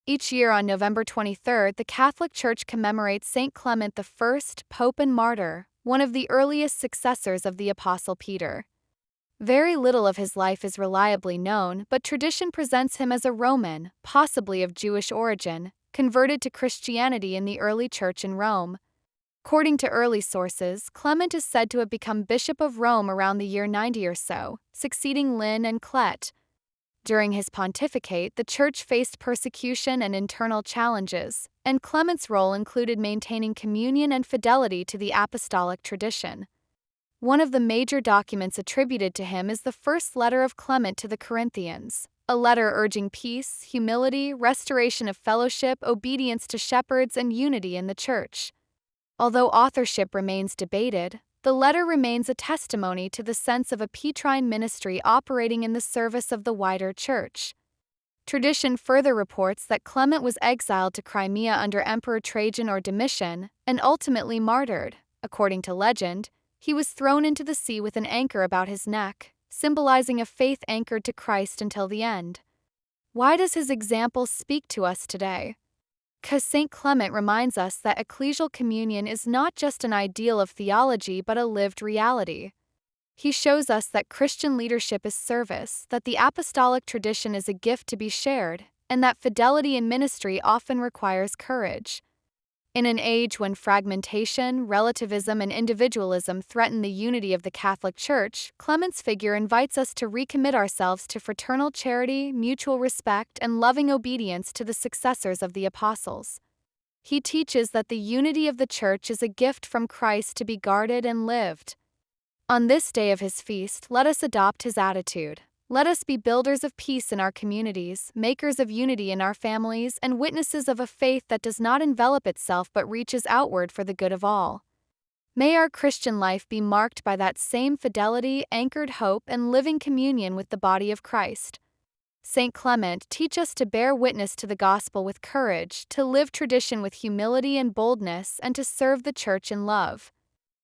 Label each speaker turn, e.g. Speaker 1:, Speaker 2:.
Speaker 1: Each year on November 23rd, the Catholic Church commemorates Saint Clement I, Pope and Martyr, one of the earliest successors of the Apostle Peter. Very little of his life is reliably known, but tradition presents him as a Roman, possibly of Jewish origin, converted to Christianity in the early church in Rome. According to early sources, Clement is said to have become Bishop of Rome around the year 90 or so, succeeding Lynn and Clet. During his pontificate, the church faced persecution and internal challenges, and Clement's role included maintaining communion and fidelity to the apostolic tradition. One of the major documents attributed to him is the first letter of Clement to the Corinthians, a letter urging peace, humility, restoration of fellowship, obedience to shepherds, and unity in the church. Although authorship remains debated, the letter remains a testimony to the sense of a Petrine ministry operating in the service of the wider church. Tradition further reports that Clement was exiled to Crimea under Emperor Trajan or Domitian, and ultimately martyred. According to legend, he was thrown into the sea with an anchor about his neck, symbolizing a faith anchored to Christ until the end. Why does his example speak to us today? Because Saint Clement reminds us that ecclesial communion is not just an ideal of theology but a lived reality. He shows us that Christian leadership is service, that the apostolic tradition is a gift to be shared, and that fidelity in ministry often requires courage. In an age when fragmentation, relativism, and individualism threaten the unity of the Catholic Church, Clement's figure invites us to recommit ourselves to fraternal charity, mutual respect, and loving obedience to the successors of the apostles. He teaches that the unity of the Church is a gift from Christ to be guarded and lived. On this day of his feast, let us adopt his attitude. Let us be builders of peace in our communities, makers of unity in our families, and witnesses of a faith that does not envelop itself but reaches outward for the good of all. May our Christian life be marked by that same fidelity, anchored hope, and living communion with the body of Christ. Saint Clement, teach us to bear witness to the gospel with courage, to live tradition with humility and boldness, and to serve the Church in love.